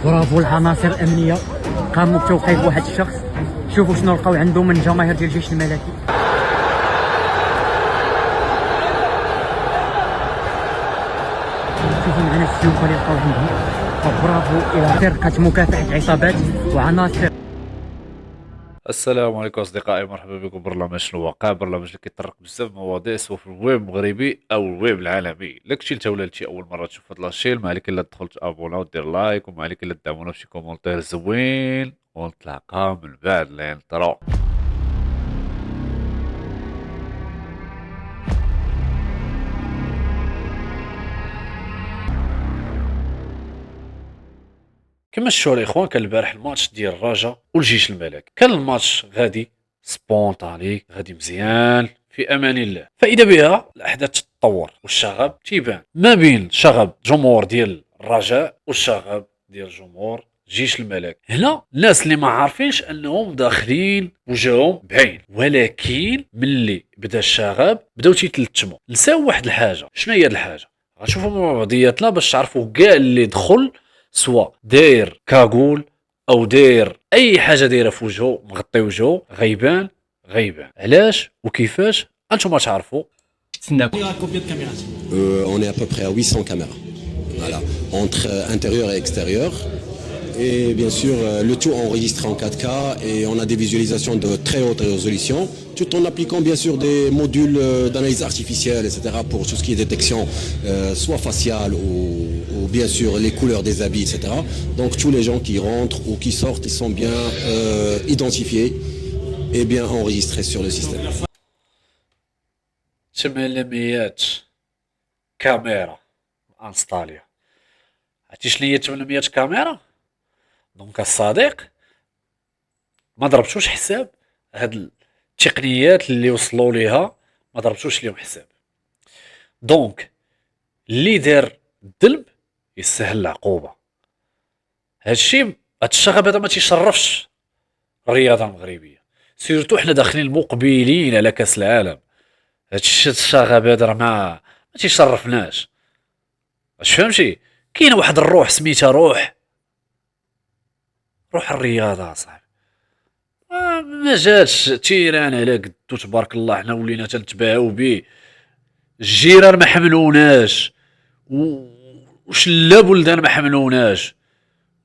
برافو العناصر الامنيه، قاموا بتوقيف واحد الشخص. شوفوا شنو لقاو عنده من جماهير ديال الجيش الملكي. شوفوا معنا السيوف اللي لقاو عندهم. فبرافو الى فرقه مكافحه عصابات وعناصر. السلام عليكم اصدقائي، مرحبا بكم. برنامج شنو واقع، برنامج اللي كيطرق بزاف مواضيع سواء في الويب المغربي او الويب العالمي. الا كنتي انت ولا شي اول مره تشوف هاد لاشين، ما عليك الا تدخل تابونا ودير لايك، وما عليك الا تدعمونا بشي كومونتير زوين، ونتلاقاو من بعد الانترو. كما شفتوا الاخوان، كان البارح الماتش ديال الرجاء والجيش الملكي. كان الماتش غادي سبونطاني، غادي مزيان في امان الله. فاذا بها الاحداث تتطور والشغب تيبان ما بين شغب جمهور ديال الرجاء والشغب ديال جمهور جيش الملك. هنا الناس اللي ما عارفينش انهم داخلين وجههم بعين، ولكن ملي بدا الشغب بداو تيتلتموا. نساو واحد الحاجه. شنو هي هاد الحاجه؟ غنشوفوا مع بعضياتنا باش تعرفوا كاع اللي دخل سواء داير كاغول او داير اي حاجه دايره في وجهه مغطي وجهه غيبان. علاش وكيفاش انتم تعرفوا. تسناكم. On est à peu près à 800 caméras. Voilà. Entre intérieur et extérieur. Et bien sûr, le tout enregistré en 4K et on a des visualisations de très haute résolution, tout en appliquant bien sûr des modules d'analyse artificielle, etc. pour tout ce qui est détection, soit faciale ou bien sûr les couleurs des habits, etc. Donc tous les gens qui rentrent ou qui sortent, ils sont bien identifiés et bien enregistrés sur le système. 800 كاميرا انستاليا. عرفتي شنو هي 800 كاميرا؟ دونك الصديق ما ضربتوش حساب. هاد التقنيات اللي وصلوا ليها ما ضربتوش ليهم حساب. دونك اللي دار الذنب يستاهل العقوبه. هادشي هاد الشغب هذا ما تيشرفش الرياضه المغربيه، سيرتو حنا داخلين مقبلين على كاس العالم. هادشي الشغب هذا راه ما تيشرفناش. واش فهمتي؟ كاين واحد الروح سميتها روح الرياضه صاحبي. ما جاتش تيران على قدو تبارك الله. حنا ولينا تنتباهاو بيه. الجيران ما حملوناش، وش بلدان ما حملوناش،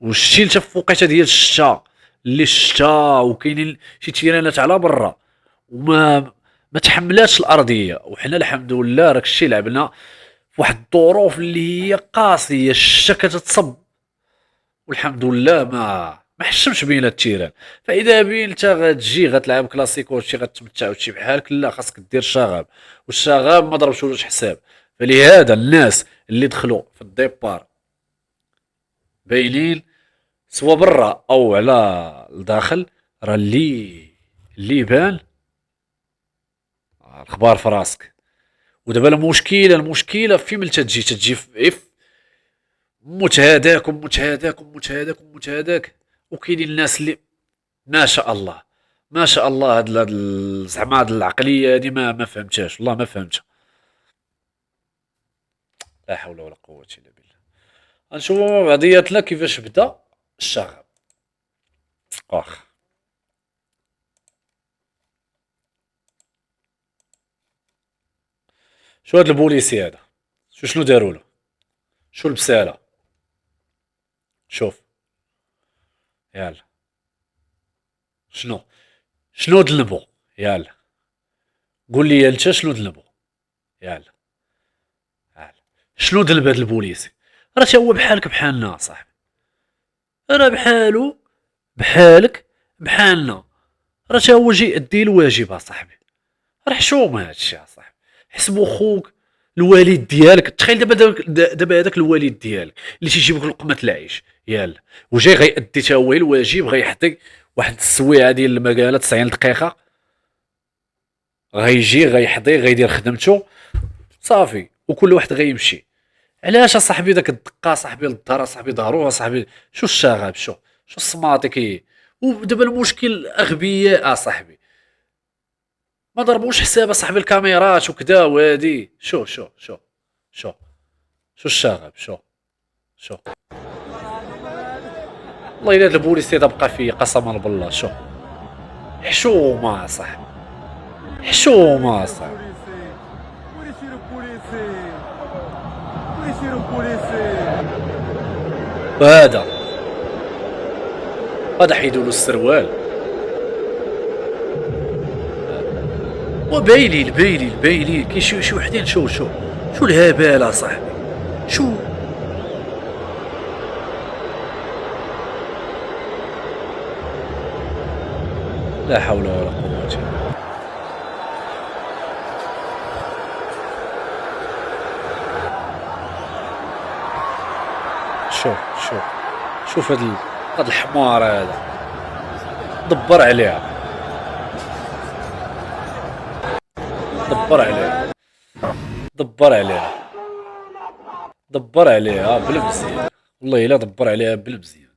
وشتي حتى في وقيته ديال الشتا اللي الشتا وكاينين شي تيرانات على برا وما ما تحملاتش الارضيه. وحنا الحمد لله راك الشي لعبنا في واحد الظروف اللي هي قاسيه، الشتا كتتصب والحمد لله ما حشمش بين التيران. فاذا بين انت غتجي غتلعب كلاسيكو وشي غتمتع وشي بحالك، لا خاصك دير شغب، والشغب ما ضربشولوش حساب. فلهذا الناس اللي دخلوا في الديبار باينين سوا برا او على الداخل، راه اللي بان الخبار في راسك. ودابا المشكله في ملي تجي في متهاداك. وكاينين الناس اللي ما شاء الله هاد زعما هاد العقليه هادي ما فهمتهاش، والله ما فهمتها. لا حول ولا قوه الا بالله. غنشوفوا مع بعضياتنا كيفاش بدا الشغب. واخ شو هاد البوليسي هذا؟ شنو داروا له؟ شو البساله؟ شوف يلا شنو ذنبو؟ يلا قول لي انت شنو ذنبو؟ يلا شنو ذنب هاد البوليسي؟ راه تا هو بحالك بحالنا صاحبي، راه بحالو بحالك بحالنا، راه تا هو جاي يأدي الواجب اصاحبي. راه حشومه هادشي اصاحبي. حسبو خوك الوالد ديالك. تخيل دابا هذاك الوالد ديالك اللي تيجيب لك لقمه العيش يلا، وجاي غيأدي تا هو الواجب، غيحطي واحد السويعه ديال المقاله 90 دقيقه، غيجي غيحضي غيدير خدمته صافي، وكل واحد غيمشي. علاش اصاحبي داك الدقه صاحبي للدار صاحبي ضهروها صاحبي؟ شو الشغب؟ شو الصماطي كي؟ ودابا المشكل اغبياء صاحبي ما ضربوش حساب صاحبي الكاميرات وكذا وهادي. شو الشغب؟ شو والله الا هاد البوليسي بقى فيا قسما بالله. شوف حشومه صاحبي، حشومه صاحبي. هذا حيدوا له السروال وبايلين كي شي وحدين. شو الهباله صاحبي، شو لا حول ولا قوة الا بالله. شوف هاد الحمار هذا، دبر عليها بالمزيان، والله الا دبر عليها بالمزيان.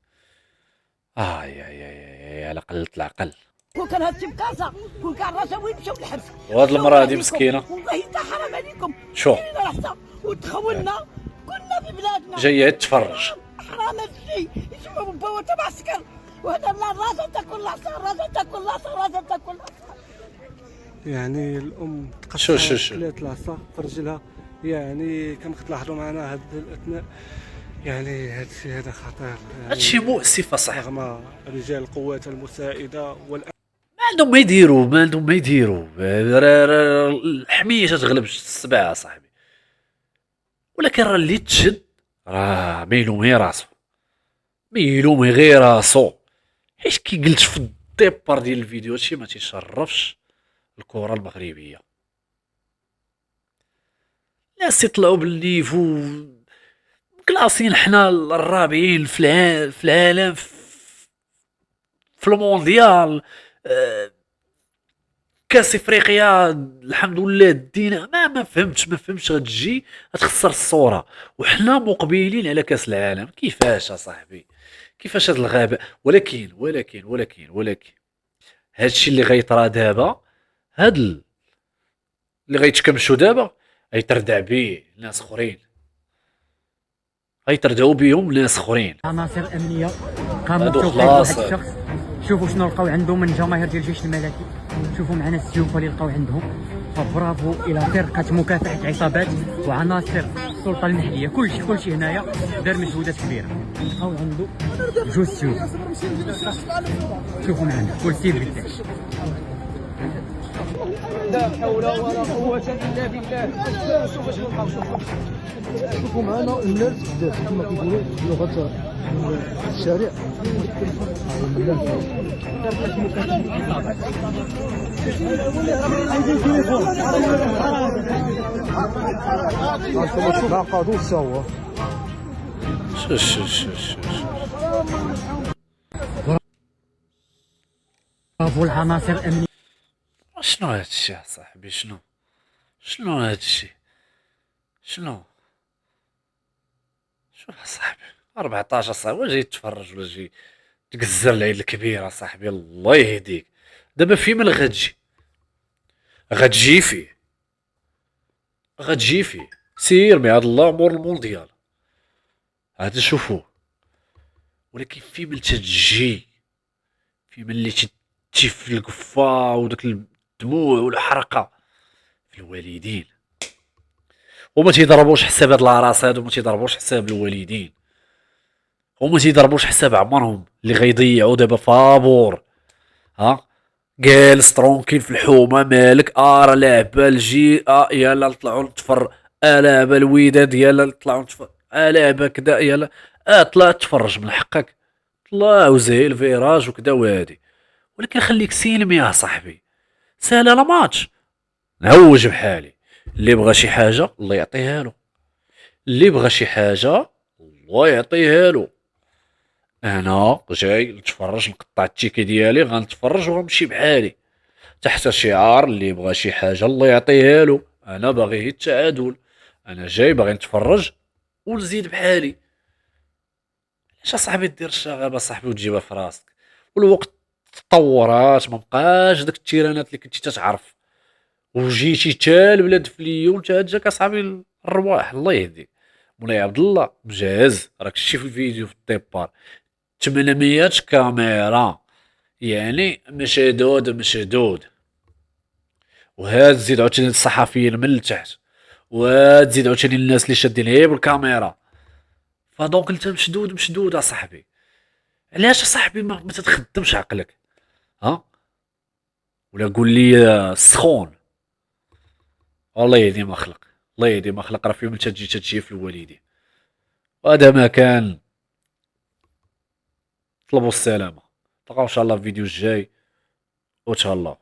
يا على قلة العقل. كون كان هادشي بكاسه، كون كان الرجاوي يمشيو للحبس. وهاد المراه هادي مسكينه، والله تا حرام عليكم. شوف وتخولنا كنا في بلادنا جايه تفرج. حرام هادشي، يجيبوا بوابه معسكر وهذا الراجل تاكل العصا، الراجل تاكل العصا. يعني الام شو كلات العصا في رجلها. يعني كما كتلاحظوا معنا هاد الاثناء، يعني هاد الشيء هذا خطير. يعني هادشي مؤسف اصاحبي. رغم رجال القوات المساعده ما عندهم ما يديروا الحميه تغلب السبعه صاحبي. ولكن راه اللي تشد راه ميلومي غير راسو. حيت كي قلت في الديبار ديال الفيديو هادشي ما تيشرفش الكره المغربيه. ناس يطلعوا بالنيفو كلاسين، حنا الرابعين في العالم في المونديال. كاس افريقيا الحمد لله دينا. ما فهمتش غتجي غتخسر الصوره وحنا مقبلين على كاس العالم. كيفاش صاحبي، كيفاش هذا الغباء؟ ولكن هادشي اللي غيطرا دابا، اللي غيتكمشوا دابا غيتردع به ناس اخرين، غيتردعوا بهم ناس اخرين. عناصر امنيه قاموا هادو بتوقيف خلاص. واحد الشخص. شوفوا شنو لقاو عنده من جماهير ديال الجيش الملكي، شوفوا معنا السيوف اللي لقاو عندهم. فبرافو الى فرقه مكافحه عصابات وعناصر السلطه المحليه. كلشي هنايا دار مجهودات كبيره. لقاو عنده جوج سيوف، شوفوا معنا كل سيف قداش. لا حول ولا قوة إلا بالله. شوفوا معنا الناس بزاف كما كيقولوا بلغة الشارع. ما قادوش سوا. برافو العناصر الامنيه. شنو هادشي صاحبي؟ شنو هادشي؟ شنو صاحبي 14 صاحبي؟ واش جاي تفرج ولا جاي تقزر العيد الكبيره صاحبي؟ الله يهديك. دابا في من غتجي فيه سير مع هاد الله امور المونديال عاد نشوفوه. ولكن في من تتجي، في من اللي تجي في القفا وداك الدموع والحرقه في الوالدين، وما تيضربوش حساب هاد الاراس هادو، ما تيضربوش حساب الوالدين، وما تيضربوش حساب عمرهم اللي غيضيعوا دابا فابور. جالس ترونكيل في الحومه مالك راه لعبه الجي يلا نطلعوا نتفر لعبه الوداد يلا نطلعوا نتفر لعبه كدا يلا طلع تفرج من حقك، طلع وزي الفيراج وكدا وهادي. ولكن خليك سيلمي يا صاحبي، سهله لا ماتش. نعوج بحالي، اللي بغى شي حاجه الله يعطيها له، الله يعطيها له. انا جاي نتفرج، نقطع التيكي ديالي غنتفرج وغنمشي بحالي تحت شعار اللي بغى شي حاجه الله يعطيها له. انا باغي التعادل، انا جاي باغي نتفرج ونزيد بحالي. علاش صاحبي دير الشغبه صاحبي وتجيبها في راسك؟ والوقت تطورات، ما بقاش داك التيرانات اللي كنتي تتعرف وجيتي تا البلاد فليو وانت جاك اصاحبي الرواح. الله يهديك مولاي عبد الله مجهز، راك شتي في الفيديو في الديبار 800 كاميرا، يعني مشدود. وهاد تزيد عاوتاني الصحفيين من التحت، وتزيد عاوتاني الناس اللي شادين غير بالكاميرا. فدونك انت مشدود اصاحبي. علاش اصاحبي ما تتخدمش عقلك؟ ها؟ ولا قول لي سخون. والله يهدي ما خلق، الله يهدي ما خلق، راه في يوم تجي في الوالدين. وهذا ما كان. طلبوا السلامة، نلقاو ان شاء الله في الفيديو الجاي، وتهلاو.